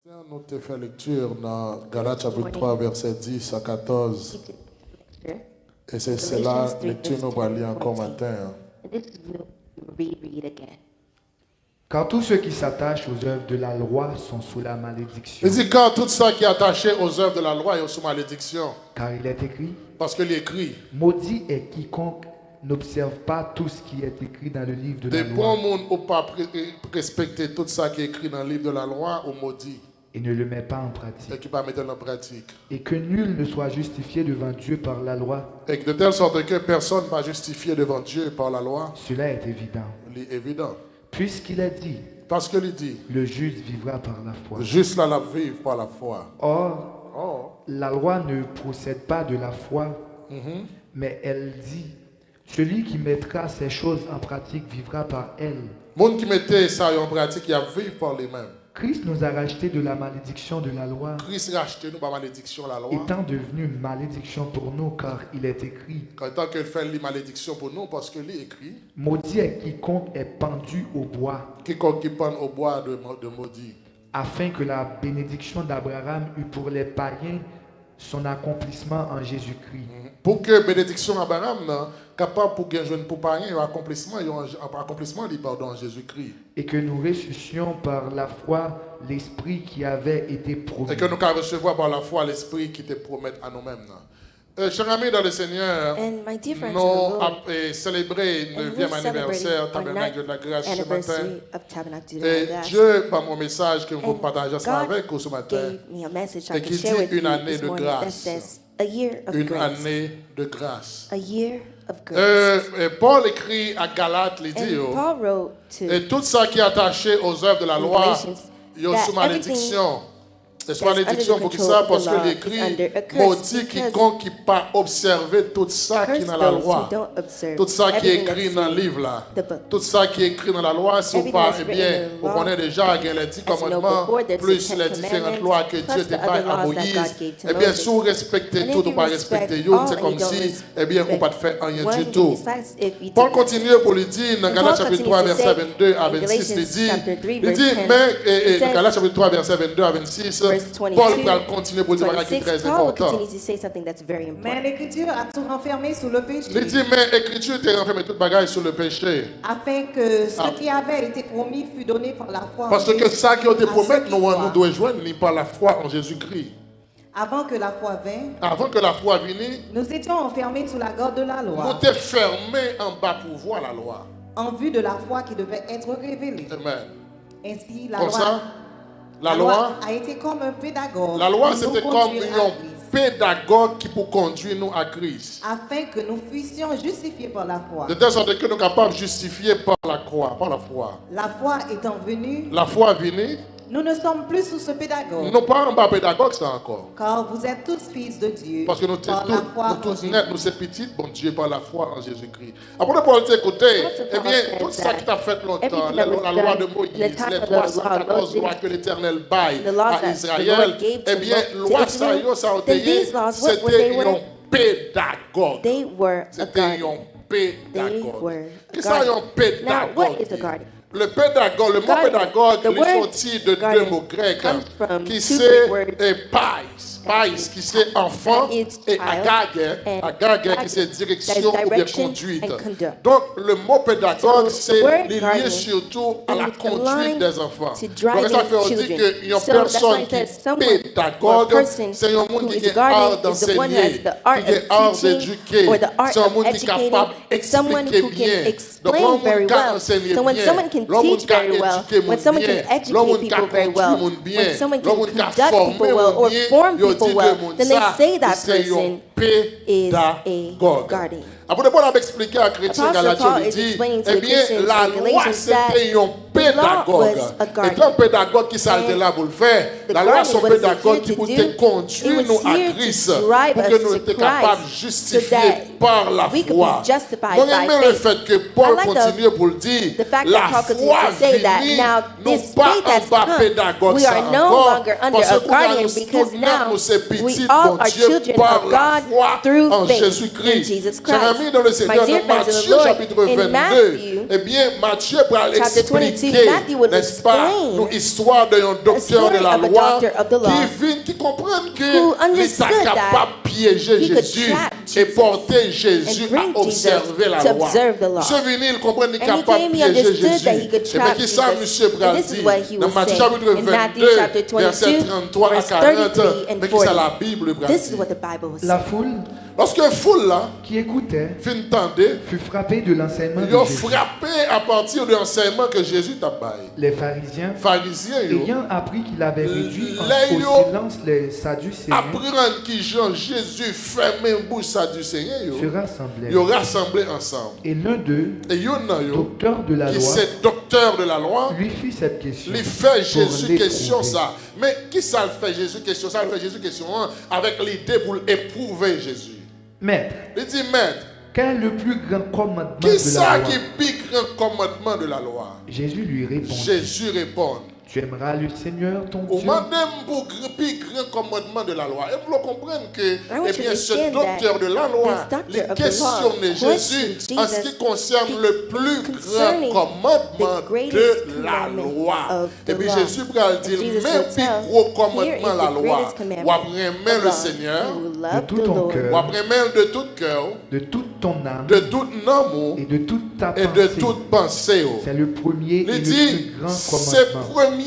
Nous te fait lecture dans Galates chapitre 3, verset 10 à 14. Et c'est cela, lecture nous va lire encore matin. Car tous ceux qui s'attachent aux œuvres de la loi sont sous la malédiction. Il dit car tout ça qui est attaché aux œuvres de la loi est sous malédiction. Car il est écrit, Parce qu'il est écrit, maudit est quiconque n'observe pas tout ce qui est écrit dans le livre de des la bons loi mondes ou pas respecter tout ça qui est écrit dans le livre de la loi ou maudit. et ne le met pas en Et pratique. qui va mettre en pratique. Et que nul ne soit justifié devant Dieu par la loi. Et de telle sorte que personne ne va justifier devant Dieu par la loi. Cela est évident. C'est évident. Puisqu'il est dit, Parce qu'il dit, le juste vivra par la foi. juste là la vivre par la foi. Or, Oh. la loi ne procède pas de la foi, mais elle dit, celui qui mettra ces choses en pratique vivra par elles. Monde qui mettait ça en pratique, il a vivre par lui-même. Christ nous a rachetés de la malédiction de la loi, Christ a acheté nous par malédiction la loi. étant devenu une malédiction pour nous, car il est écrit, Quand tant qu'il fait les malédictions pour nous, parce qu'il est écrit, maudit est quiconque est pendu au bois, quiconque qui prend au bois de maudit. afin que la bénédiction d'Abraham eût pour les païens son accomplissement en Jésus-Christ. Pour que bénédiction Abraham capable pour gagner pour païen un accomplissement en Jésus-Christ. Et que nous ressuscions par la foi l'Esprit qui avait été promis. Et que nous puissions recevoir par la foi l'esprit qui te promet à nous-mêmes. Chers amis dans le Seigneur, And my dear friends in the nous Lord, avons célébré le and 9e we're anniversaire celebrating our Tabernacle de la 9th Grâce ce matin. anniversary of Tabernacle of Et Grace. Dieu, par mon message que vous And partagez ça God avec vous ce matin, gave me a message I et can qui share dit with une you année this de morning that grâce. says a year of une grace. année de grâce. A year of grace. Paul écrit à Galates, il dit, And Paul wrote to et tout ça qui est attaché aux œuvres de la loi, Galatians il y a that sous malédiction. C'est sous malédiction pour qui control ça, of the parce law qu'il is écrit, under a curse, maudit because quiconque qui pas observé tout ça qui est curse dans la those loi. who don't observe Tout ça qui est everything écrit that's dans le in livre là. the book. Tout ça qui est écrit dans la loi, si vous Everything parlez that's bien, written in the vous law, connaissez déjà les 10 as you know, commandements, before there's the plus Ten les différentes Commandments, lois que plus Dieu the détaille other à laws that Moïse. God gave to Eh bien, Moses. si vous respectez And tout, if ou you pas respect respecter all c'est and comme you don't si, eh bien, on respect ne pas faire rien one, du and tout. besides, if you Paul do continue pour lui dire, dans And Galates Paul chapitre 3, continues to verset say 22 à in 26, Galatians il dit, chapter 3, il verse dit, 10, mais, it says, Galates chapitre 3, verset 22 à 26, verse Paul 22, va continuer pour dire un qui est 26, très Paul will important. continue to say something that's very Mais important. l'Écriture a tout renfermé sous le péché, Il dit, mais l'écriture t'est renfermée toute bagaille sur le péché. afin que ce Ah. qui avait été promis fût donné par la foi en Parce que Jésus ça qui a été à promis, ceux qui nous croient. devons joindre ni par la foi en Jésus-Christ. Avant que la foi vînt, Avant que la foi vienne, nous étions enfermés sous la garde de la nous loi, t'es fermés en bas pour voir la loi. en vue de la foi qui devait être révélée. Amen. Ainsi, la Comme ça, loi, la loi, a été comme un pédagogue la loi pour nous c'était comme conduire à un Christ, pédagogue qui peut conduire nous à Christ. afin que nous fussions justifiés par la foi. De telle sorte que nous sommes capables de justifier par la croix, par la foi. La foi étant venue, La foi venue, nous ne sommes plus sous ce pédagogue, nous pas en bas pédagogue ça encore. car vous êtes tous fils de Dieu Parce que nous par sommes la foi en tous Jésus. nets, nous sommes petits, bon Dieu, par la foi en Jésus-Christ. Après Paul t'écouter, eh bien, tout ça qui t'a fait longtemps, Everything la that was loi de done Moïse, in the time les of the law, 314 lois que l'Éternel baille the laws à that the Israël, Lord gave eh to bien, to loi ça, Israel, ça a then été, these laws, what c'était they were? un pédagogue. They were a C'était guardian. un They pédagogue. were a Qu'est-ce que c'est un guardian. Now, what is a pédagogue? guardian? Le pédagogue, le mot Guardian, pédagogue, the il est word sorti de deux guardian mots grecs comes from qui two c'est Greek words. pais, qui c'est enfant, And it's et child, agage qui c'est that is direction ou bien direction conduite. and conduct. Donc le mot pédagogue, So, c'est the word lié guardian surtout à la is conduite aligned des enfants. to Donc driving ça fait dire children. qu'il y a une So, that's why personne it qui says est someone or a pédagogue, person c'est un monde who qui is a art guardian is the one who has d'enseigner, the art qui a of art teaching d'éduquer, or the art c'est un of monde qui est educating. capable It's someone d'expliquer who can bien. Donc, explain l'homme very qui well. enseigne So when bien, someone can l'homme teach qui a very well, éduqué when someone bien, can educate l'homme qui a people very conduit well, monde bien, when someone can l'homme qui a conduct formé people well monde or bien, form il dit people que well, monde then they ça, say that c'est un person is a pédagogue. guardian. Après, Paul a expliqué à Chrétien Apostle Galatiens, Paul il is dit, explaining to eh the bien, Christians la in loi, Galatians c'était that un the law pédagogue. was a guardian. Et un pédagogue qui s'arrête And là pour le faire, the la loi, guardian, c'est un what is it pédagogue here qui to peut do? te It conduire was nous à here to Christ, drive pour us que nous to étions capables de Christ, so justifier that par la we could foi. be justified Donc, by aimez le faith. fait que Paul I like continue pour le dire, the fact la that Paul continues foi to say that finie, now non this pas faith en has bas come. pédagogue We ça are no encore, longer under parce a que guardian nous because tous now nous sommes we petits, all bon are Dieu, children par of la God foi through en faith in Jésus-Christ. Jesus Chers amis, amis dans le Seigneur, dear dans friends in the Matthieu Lord, chapitre in 22, Matthew, eh bien, Matthieu va chapter 22, expliquer, Matthew will n'est-ce pas, explain l'histoire d'un docteur story de la of a loi doctor of the law qui comprend who que understood l'État that capable de piéger he could Jésus trap et Jesus porter Jésus and bring à observer Jesus la to loi. observe the law. Monsieur venu, il comprend qu'il est And he capable came, de he piéger understood that he Jésus. could Et bien, trap qui ça, Jesus. monsieur And Bral this is dit, what he dans was Matthieu saying. chapitre In Matthew 22, chapter 22, verset 33 à verse 40, 33 and mais qui ça 40. la Bible, Bral This is dit. what the Bible was La saying. foule Lorsque foule là, qui écoutait fin tendait, fut frappée de l'enseignement ils ont de Jésus. frappé à partir de l'enseignement que Jésus t'a baillé. Les pharisiens, Pharisiens, yo, ayant appris qu'il avait réduit Les au yo- silence les Sadducéens, apprendre qui Jean Jésus fermé une bouche sadducéen, se yo, rassemblèrent. ils rassemblés ensemble. Et l'un d'eux, Et il y en a yo, docteur de la qui loi, c'est docteur de la loi, lui fit cette question. il fait pour Jésus question l'éprouver. ça. Mais qui ça le fait Jésus question ça? Il fait Jésus question hein, avec l'idée pour éprouver Jésus. Maître, Il dit, maître, quel est le plus grand commandement qui de ça la loi? qui pique un commandement de la loi? Jésus lui répondit, Jésus répond. tu aimeras le Seigneur ton Au Dieu même pour plus grand commandement de la loi. Et pour comprendre que, want eh you to bien, ce understand docteur that de la loi, this doctor il of the law questionne Jésus questioned en ce qui Jesus concerne le plus concerning grand commandement the greatest de la commandment loi. of Et the puis law. Jésus va And dire, Jesus même will plus tell, gros here commandement is la the loi, greatest ou commandment après of le law. Seigneur, You will de love tout the ton Lord cœur, ou après de tout cœur, de toute ton âme de tout amour et de toute ta et de pensée. toute pensée. C'est le premier et Il le dit, plus grand c'est commandement. premier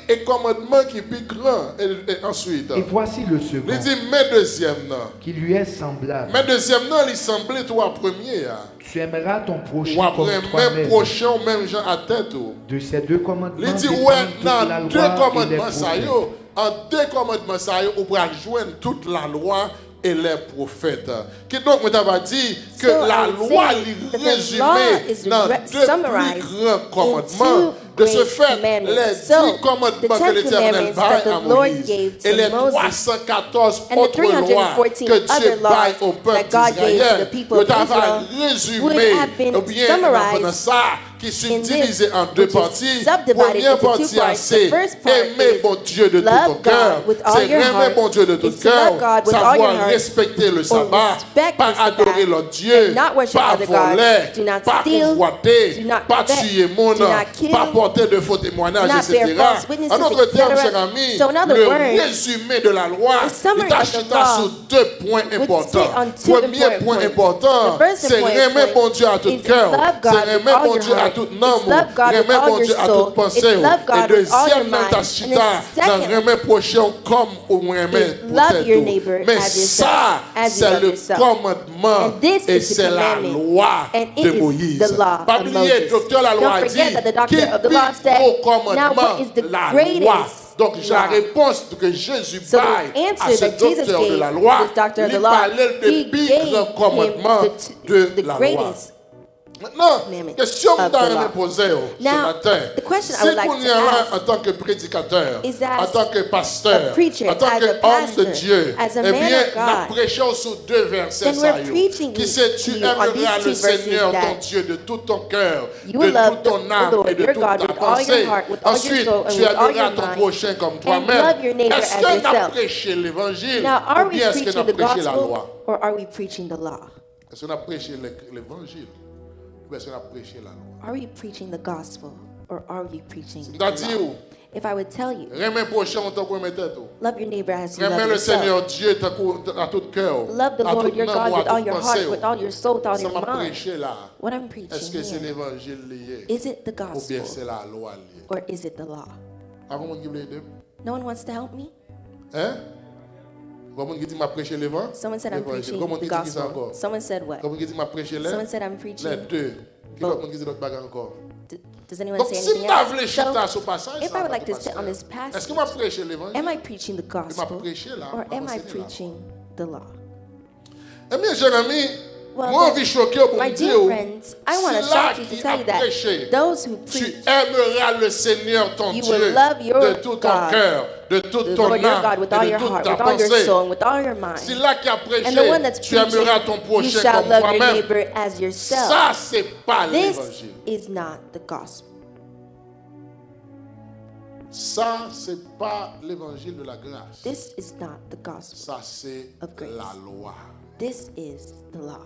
et commandement qui est plus grand. Et ensuite, Et voici le second, il dit, mais deuxième, non. qui lui est semblable. Mais deuxième, non, il semblait toi premier. Tu aimeras ton Ou prochain comme après, même toi-même. prochain, même gens à tête. De ces deux commandements, Il dit, dépendent ouais, toute la dans loi deux et les commandements, ça prophètes. y est, en deux commandements, ça y est, on va joindre toute la loi et les prophètes. Qui donc, on va dire que So la I would loi say est that the law résumée is dans deux summarized plus grands in commandements. two De ce great fait, commandments. les So, 10 commandements the que 10 l'Éternel commandments baille that the à Lord Moïse gave to et les Moses 314 and the autres lois 314 que Dieu other laws baille au peuple that God gave to the d'Israël, people il of va Israel résumer would have been ou bien summarized dans ça qui in subdivisé this, en deux which is parties. subdivided Première into two partie, parts. c'est The first part aimer is mon Dieu de tout love ton God cœur. with all C'est your aimer heart. mon Dieu de tout It's to love cœur. God with all your Savoir heart. respecter le Or sabbat. respect Pas the Sabbath, adorer l'autre Dieu. and not worship Pas other gods. voler. Do not Pas steal. convoiter. Do not Pas covet. tuer mon Do nom. not kill. Pas porter de faux témoignages, Do not bear etc. false witnesses, En d'autres termes, etc. cher ami, So in other le words, résumé de la loi the summary il of the t'achète law sur deux points would importants. sit on two Premier important point points. important, The first c'est important aimer point mon Dieu à tout is cœur. love God C'est with aimer all mon your Dieu à heart. tout It's amour. love God with Aimer all mon your Dieu à soul. toute pensée. It's love God Et with all your deuxième, mind. dans ta And chita, the dans second aimer prochain comme au aimer is love your neighbor mais as ça, yourself, as you c'est love le yourself. commandement And this et is the c'est la commandment. loi And it de is Moïse. the law Pas of oublier, Moses. docteur la loi Don't a forget dit that the doctor qu'il of the law pique said, au now commandement what is the la greatest loi. Donc, la law? réponse que Jésus So baille the à answer ce that Jesus docteur de gave la loi, to this doctor of il the law, parlait he de plus gave grand commandement him de the la loi. greatest. Maintenant, commandment question of que the je law. me posais ce Now, matin. the question I C'est would like qu'on to y a là ask en tant que prédicateur, is that en tant que pasteur, a preacher, en tant as a qu'homme de pastor, Dieu, as a eh man bien, of God, nous prêchons sur deux versets then ça we're yo. preaching Qui c'est to tu you on aimeras these le two verses Seigneur ton that Dieu de tout ton cœur, you de will love toute ton the âme Lord et de your toute God ta with all your pensée. heart, with all your Ensuite, soul, and tu with all aimeras your ton mind, prochain comme and toi-même. love your neighbor Est-ce as que nous yourself. prêché l'évangile Now, are ou we bien est-ce que preaching nous the prêché la gospel loi? or are we preaching the law? Est-ce qu'on a prêché l'évangile ou est-ce qu'on a prêché la loi? Are we preaching the gospel or are we preaching the C'est-à-dire, law? If I would tell you, remets prochain en tant que tête. love your neighbor as you Remets love le yourself. Seigneur Dieu à tout cœur. Love the à Lord tout your âme, God à with all toute your pensée. heart, with all your soul, with all Ça your m'a mind. prêché là. What I'm Est-ce preaching que c'est here, l'évangile lié is it the ou bien gospel c'est la loi liée? or is it the law? Avant mon qui voulait aider? No one wants to help me? Hein? Comment qui dit m'a prêché l'évangile? Someone said I'm preaching Comment the qui dit ça gospel. encore? Someone said what? Comment qui dit m'a prêché Someone les? said I'm Les preaching. deux. Qui both. l'autre monde qui dit l'autre bagarre encore? Does anyone Donc say si anything tu as else? voulu So, chuter sur passage, if ça I would va like to te sit on passer. this passage, Est-ce que m'a prêché l'évangile? am I preaching the gospel prêché là, or m'a am I enseigné là. preaching the law? Eh bien, cher ami, Well, moi, then, envie choquer pour my me dear dire, friends, I want to c'est là shock you qui to tell a you that prêché. those who Tu preach aimeras le Seigneur ton You Dieu will love your de tout ton God, cœur, de toute the ton Lord your God âme with all et de your toute heart, ta with all your pensée. soul, and with all your mind. C'est là qui a prêché. And the one that's Tu preaching, aimeras ton you prochain shall comme love your toi-même. neighbor as yourself. Ça, c'est pas This l'évangile. is not the gospel. Ça, c'est pas l'évangile de la grâce. This is not the gospel. Ça, c'est of grace. la loi. This is the law.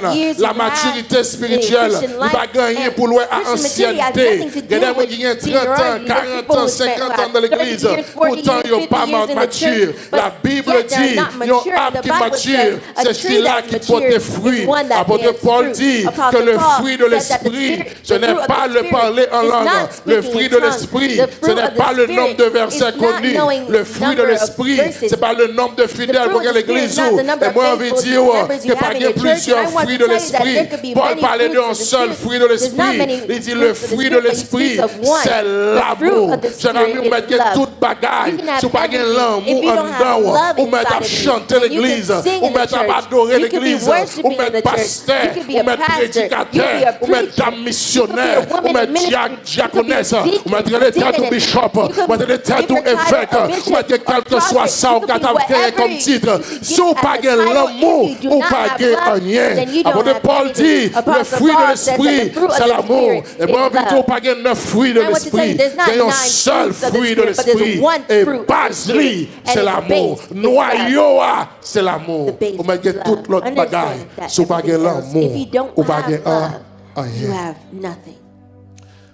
chrétienne, years la you've maturité had spirituelle, in the il Christian va life, gagner and pour louer à Christian maturity has ancienneté. nothing to Il y a do des gens with qui ont 30 ans, seniority. There's 40 people ans, who spent 50 ans like dans 30 l'église, years, 40 pourtant years, ils n'ont 50 pas years in the mature. mature. La Bible yet they're dit, not un mature. arbre The qui Bible mature, says a c'est tree celui-là that's qui porte des mature fruits. is one that Apôtre bears Paul fruit. dit que Apostle le Paul fruit de said that the l'esprit, spirit- ce the n'est fruit of pas the le spirit parler en is langue. not Le speaking fruit in de tongues. l'esprit, The ce fruit n'est of the pas le spirit nombre de is versets not connus. knowing Le fruit de number of l'esprit, verses. c'est pas le nombre de fidèles The fruit pour of the spirit l'église. is not the number Et of moi, j'ai faithful dit members que you pas have in qu'il y ait your church. plusieurs And I want fruits to de tell you that l'esprit. there could be Paul many parlait fruits d'un of the seul spirit. fruit de There's not l'esprit. many Il dit fruits le of the fruit de spirit, but he l'esprit, speaks of one. c'est The fruit l'amour. of the Cher ami, spirit on is met love. toute bagaille. You can have Si vous pas everything. l'amour If you en don't have dedans, love on met à inside of you, chanter then you l'église, can sing on in the met à church. adorer You could be l'église, worshiping on in met the church. pasteur, You could be on a met pastor. You could be a prédicateur, on met preacher. dame missionnaire, You could be a on woman met in ministry. diaconesse, You could be on met les têtes au deaconess. bishop, You on could met les têtes give au your title évêque, a on bishop met quel or que soit prophet. ça, You on could be a whatever comme you titre. give Si on as pas a title. l'amour, If you on do not pas have love, rien. then you don't Apôtre have Paul anything. dit, le Apostle fruit de Paul says that the l'esprit, fruit of c'est the l'amour. spirit Et moi, is on veut love. pas 9 fruits de I want to tell you, l'esprit. there's not Il y a un 9 seul fruits of the fruit de spirit, but there's l'esprit. one Et fruit of the base spirit, and c'est its l'amour. base is Noyau, c'est l'amour. The base On met is love. toute l'autre Understand bagaille. that Si on pas everything else, l'amour, if you don't on pas have love, you rien. have nothing.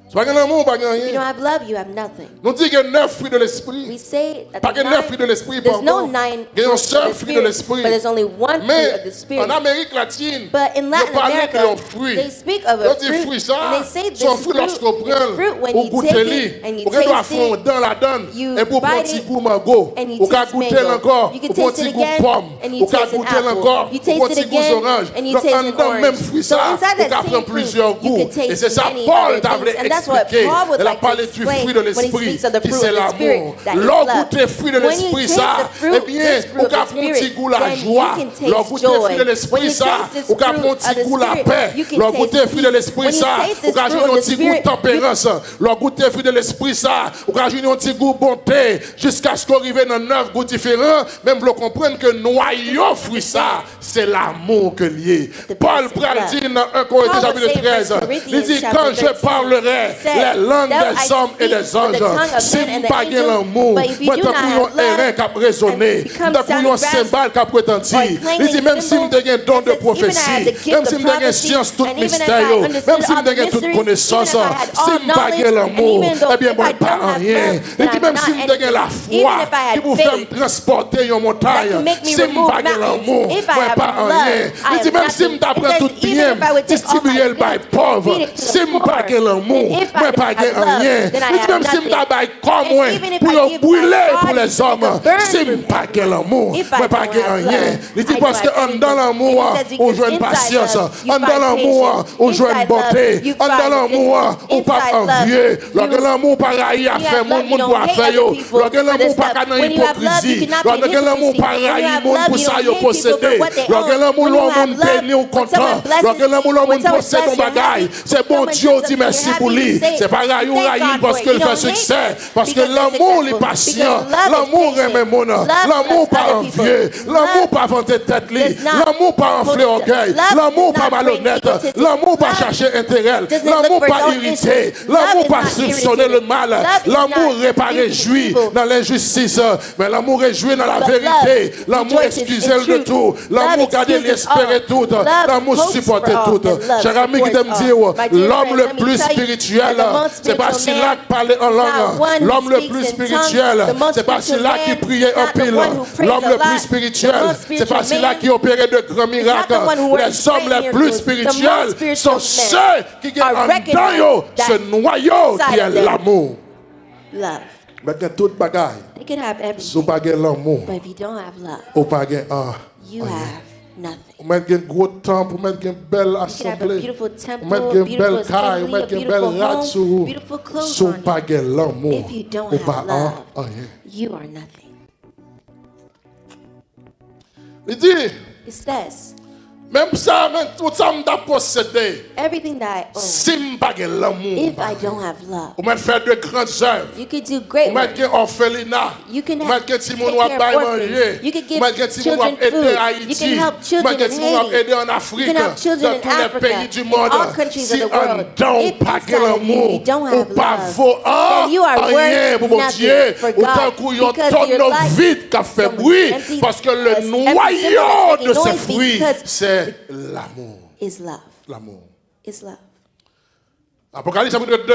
Si on pas l'amour, on pas If you rien. don't have love, you have nothing. Nous disons qu'il y a 9 fruits de l'esprit. We say that Pas the que 9 fruits de l'esprit, there's no pardon. 9 Il y a un fruits seul of the fruit de spirit, l'esprit. but there's only one fruit Mais of the en spirit. Amérique latine, But in Latin ils parlent America, d'un fruit. they speak of Ils a disent fruit fruit, ça, and they say this son fruit fruit lorsqu'on is prend, fruit when ou you goûter take li, it and you ou qu'on doit taste fondre it, dans la donne, you et pour prendre un bite petit it, goût mango, and you ou qu'à taste goûter mango. encore, You can ou prendre un taste petit it goût again, pomme, and you ou qu'à taste an goûter apple. encore, You ou taste prendre un it petit goût again, orange. and you Donc taste en an dedans même orange. fruit So ça, inside ou that qu'à same prendre plusieurs fruit, you goûts. can taste Et c'est ça many Paul other t'a voulu things, and that's what expliquer. Paul would Elle a like to parlé du explain fruit de when he l'esprit, speaks of the qui fruit c'est of the l'amour. spirit, that is L'on love. goûte le fruit de When you l'esprit taste ça, the fruit, eh bien, this fruit ou of qu'à the prendre un petit spirit, goût la then you joie. can taste L'on goûte le fruit de joy. When l'esprit you ça, taste this ou qu'à fruit prendre un of petit the goût la spirit, paix. you can L'on taste goûte le fruit de peace. l'esprit When you ça, taste ou this qu'à fruit jouer of un the petit goût spirit, tempérance. L'on goûte le fruit de l'esprit ça, ou qu'à jouer un petit goût bonté, jusqu'à ce qu'on arrive dans 9 goûts différents, même vous comprenez que noyau fruit ça, c'est l'amour que lié. Paul Pral dit dans 1 Corinthiens chapitre 13, il dit quand je parlerai les langues des hommes et des anges, si vous pas l'amour, moi t'as pour un airain qui a résonné, t'as pour un cymbale qui a prétendu. Il dit même si vous avez un don de prophétie, même si vous avez une science toute mystère, même si vous avez toute connaissance, si vous pas l'amour, eh bien moi pas en rien. Il dit même si vous avez la foi qui vous fait transporter une montagne, si vous pas l'amour, moi pas en rien. Il dit même si vous apprend tout bien, distribuer par pauvre, si vous pas l'amour, moi pas en rien. Il dit même si vous avez comme moi, pour brûler pour les hommes, si vous pas l'amour, moi pas en rien. Il dit parce que dans l'amour, on joue une patience, dans l'amour, on joue une bonté, dans l'amour, on pas envieux. Lorsque l'amour pareil à faire, mon monde doit faire. Lorsque l'amour pas qu'à hypocrisie, lorsque l'amour pareil, mon pour ça yo posséder. Lorsque l'amour l'homme béni ou content, lorsque l'amour l'homme possède un bagage, c'est bon Dieu dit merci pour lui. C'est pas raillou parce qu'il fait succès, parce que l'amour est patient, l'amour aime mon l'amour pas envieux, l'amour pas vanter tête li, l'amour pas enfler orgueil, l'amour pas malhonnête, l'amour pas chercher intérêt, l'amour pas irrité, l'amour pas soupçonner le mal, l'amour n'est pas réjoui dans l'injustice, mais l'amour réjoui dans la vérité, l'amour excuse de tout, l'amour garder l'espérer tout, l'amour supporter tout. Cher ami qui t'aime dire, l'homme le plus spirituel, c'est pas celui-là qui parlait en langue, l'homme le plus spirituel, c'est pas celui-là qui priait en pile, l'homme le plus spirituel, c'est pas celui-là qui opérait de grands miracles. Les hommes les plus spirituels sont ceux qui ont en dedans ce noyau qui est l'amour. Love. Maintenant, toute bagaille, They can have si vous everything, n'avez pas l'amour, but if you don't have love, vous n'avez pas you have nothing. Vous mettez un gros temple, vous mettez une belle You can have a assemblée, beautiful vous temple, mettez a une beautiful belle caille, assembly, vous a mettez une beautiful belle rade sur home, vous. beautiful Si clothes vous on n'avez pas you. l'amour, If you don't vous have n'avez love, rien. you are nothing. Il dit, It says, même ça, même tout ça, je dois posséder. everything that I own, Si je n'ai pas l'amour, if I don't have love, vous m'avez fait de grandes œuvres. you could do great Vous work. mettez un orphelinat. You can Vous have, mettez take si mon care doit of manger. orphans. You can Vous mettez give si mon children doit aider food. Haïti. You can help Vous children mettez si mon doit in aider en Haiti. Afrique. You can help children Dans in tous les Africa, pays du in monde. all countries Si of the en world. dedans, If pas inside of you, l'amour, you don't ou have pas love, vaut then you are rien pour worth mon Dieu. nothing for Autant God, qu'on y a because tonne your life vide qui a fait so bruit. empty, Parce que le empty noyau de symbol ces is making fruits, noise c'est l'amour. is love. L'amour. Is love. Apocalypse chapitre 2,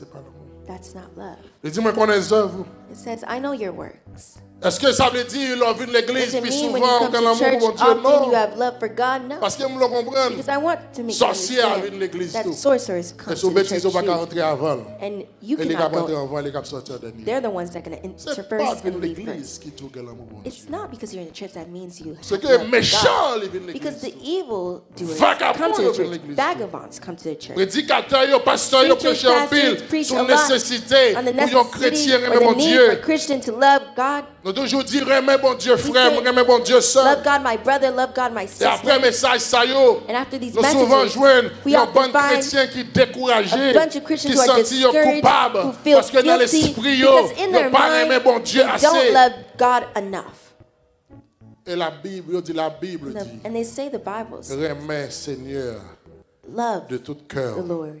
c'est pas l'amour. That's not love. Il dit, moi, connais les œuvres. It says, I know your works. Est-ce que ça veut dire qu'il a vu l'église Does it plus mean when you souvent come qu'un to amour church pour mon Dieu? often Non. you have love for God? No. Parce que nous le comprenons. Because I want to make you Sorcier avec understand l'église that tout. sorcerers come Et si vous to the bêtise, church on va pas too. rentrer avant. And you Et les gars cannot rentrer go. avant, les gars sortir dernier. They're the ones that are going to C'est enter pas first que and leave l'église first. qui trouve l'amour pour It's Dieu. not because you're in the church that means you C'est have que love for méchants, God. ils viennent Because l'église. the evil doers Vagabonds, come to ils the viennent church. l'église. Vagabonds come to the church. Prédicateurs, pasteurs, ils Preachers, prêchent en pile pastors preach sur a lot nécessité on the pour les necessity chrétiens or aimer the mon need Dieu. for a Christian to love God. Nous toujours dire aimer mon Dieu frère, say, aimer mon Dieu sœur. Love God, my brother, love God, my Et après sister. message ça yo, And after these nous souvent messages, joignent we un often bon find chrétien qui découragé, a bunch of Christians qui who are sentit discouraged, coupable who feel parce que dans guilty l'esprit yo, because in ils their pas aimé mind, bon Dieu they don't assez. love God enough. Et la Bible dit And they say the Bible says, aimer Seigneur love de tout the cœur, Lord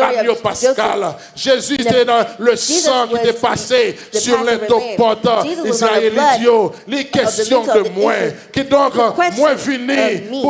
l'agneau of pascal. Jésus The- était dans le Jesus sang qui was était passé the sur Passover l'intoporte lamb. Jesus was on the israélite. blood Les questions of the de moi, qui donc The question moi of venu me. pour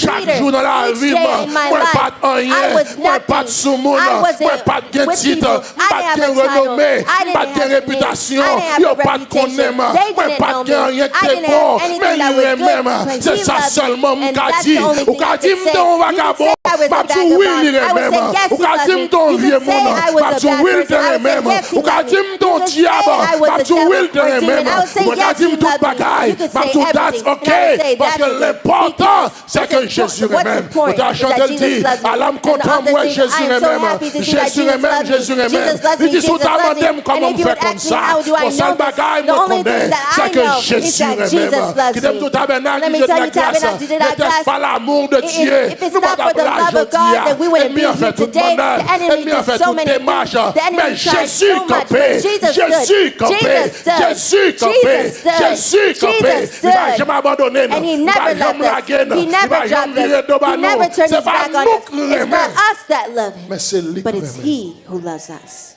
Chaque Peter, jour dans la each vie, day in my moi life, pas de rien, I was moi pas de nothing. sous-monde, I moi wasn't pas de with titre, people. pas I de didn't have a renommée, title. I pas didn't de have a name. réputation, I didn't have yo a pas de reputation. connaît, moi They pas didn't know de me. rien I qui didn't est have bon, anything mais that was good, lui-même, but c'est he ça loved me. seulement And qu'a that's dit. the only Ou thing qu'a I dit could say. m'don You could vagabond, say I was m'a a dit oui vagabond. lui I would say même. yes, Ou he qu'a loved dit me. m'don You vieux could say mon, I was m'a a dit bad oui person. I would say même. yes, he Ou qu'a loved dit me. m'don You could say diable, I was m'a a dit oui devil or demon. même. I would say Ou qu'a yes, dit he tout loved me. bagaille, You could m'a say tout that's everything. ok, And I would say parce que that's good. l'important c'est que Because Jésus what's même. important Ou t'as is that chanté Jesus dit, loves me. à l'âme And the content other moi thing, Jésus I am so même. happy to see that Jésus Jesus même, loves me. Jésus même. Jesus loves me, Il dit sous Jesus ta loves me. madame comment And if you fait would comme ask me ça. how do I Pour ça know le bagaille this, the me only connaît, thing that I c'est que know is Jésus that Jesus même. loves Qui t'aime me. tout tabernacle, Let me Dieu de tell la you, grâce. tabernacle, Dieu de la N'était-ce grâce. pas l'amour de Dieu. If it's Nous not for the pas love of God, then we wouldn't be Ennemi a here fait toute today. bonheur. The enemy Ennemi a did fait so toute many démarche. things. The enemy Mais tried Jésus so much, campé. but Jesus Jésus stood. campé. Jesus stood. Jésus campé. Jesus stood. Jésus campé. Jesus Il va stood. jamais abandonner. And he Il va never jamais left us. laguer. He Il va never jamais dropped virer us. de bas He nous. never turned C'est his pas back on nous us. qui It's l'aimons. not us that love Mais him, c'est lui but qui it's l'aime. he who loves us.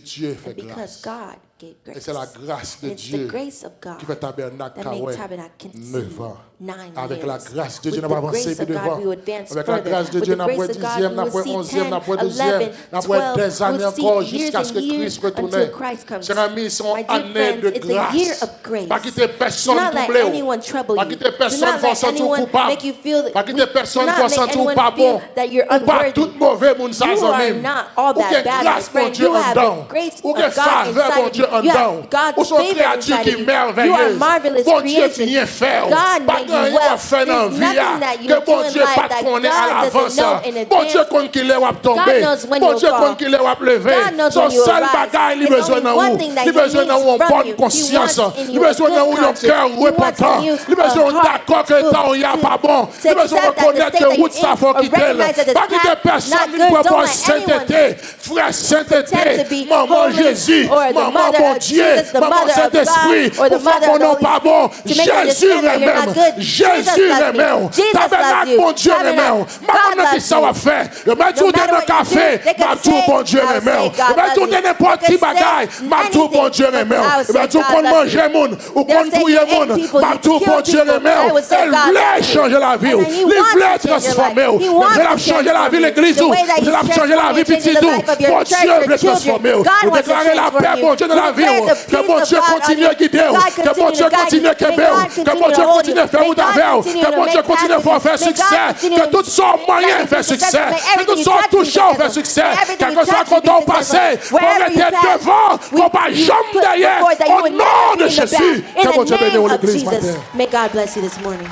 Dieu fait And because grâce. God gave Et grace. c'est la grâce de And it's the Dieu grace of God qui fait tabernacle that make Kaoué tabernacle 9 ans. 9 Avec la years. grâce de Dieu, With nous avons the avancé grace plus of God, devant. we would advance Avec la further. grâce de With Dieu, the nous avons grace of God, 10e, we nous would avons see 11e, 10, nous avons 12e, 11, nous avons 12, des années we'll see encore years jusqu'à ce and que years Christ retourne. until Christ comes. Chers amis, c'est My une dear année friends, de it's a year grâce. of grace. Pas quitter personne Do not let troublé. anyone trouble Pas you. quitter Do personne not faire let sentir anyone coupable. make you feel Pas quitter personne do faire not make sentir anyone pas feel bon. that you're Ou pas unworthy. tout mauvais monde sans You are amis. not all Ou that que bad, my grâce mon friend. Dieu You en have dedans. the grace Ou of que God faveur mon inside of Dieu you. en You dedans. have God's Ou son favor créature inside qui of you. est merveilleuse. You are a marvelous Bon Dieu creation. vient faire. God Pas made grand you rien well. à faire dans la There's vie. nothing that you Que do bon in Dieu life pas that connaît à God l'avance. doesn't know in Bon Dieu advance. connaît qu'il est à tomber. God knows when Bon you'll Dieu fall. connaît qu'il est à lever. God knows Son when you seul arise. bagage, il There's besoin only d'un one ou. thing that Il he besoin d'un needs ou en from bonne you. He conscience. wants in Il you a besoin d'un good ou en conscience. cœur He wants repentant. in you Il besoin a heart d'accord que le temps il y a pas bon. Il besoin de reconnaître que route ça faut quitter. Pas que des personnes ne peuvent pas sainteté. Frère sainteté. Maman Jésus. Maman mon Dieu. Maman Saint-Esprit. Pour faire mon nom pas bon. Jésus même. Jésus même. Tabernacle mon Dieu même. Maman qui ça va faire. Je mets tout dans le café. Ma tout bon Dieu même. Je mets tout dans n'importe qui bagaille. Ma tout bon Dieu même. Je mets tout qu'on mange moun. Ou qu'on touille moun. Ma tout bon Dieu même. Elle voulait changer la vie. Il voulait transformer. Il voulait changer la vie l'église. Il voulait changer la vie petit tout. Bon Dieu veut transformer. Vous déclarez la paix bon Dieu dans la vie. Que bon Dieu continue à guider. Que bon Dieu continue à guider. Que bon Dieu continue à faire route avec. Que bon Dieu continue à faire succès. Que tout son moyen fait succès. Que tout son touchant fait succès. Quel que soit quand on passe, qu'on mette devant, qu'on pas jamais derrière. Au nom de Jésus. Que bon Dieu bénisse l'église. May God bless you this morning.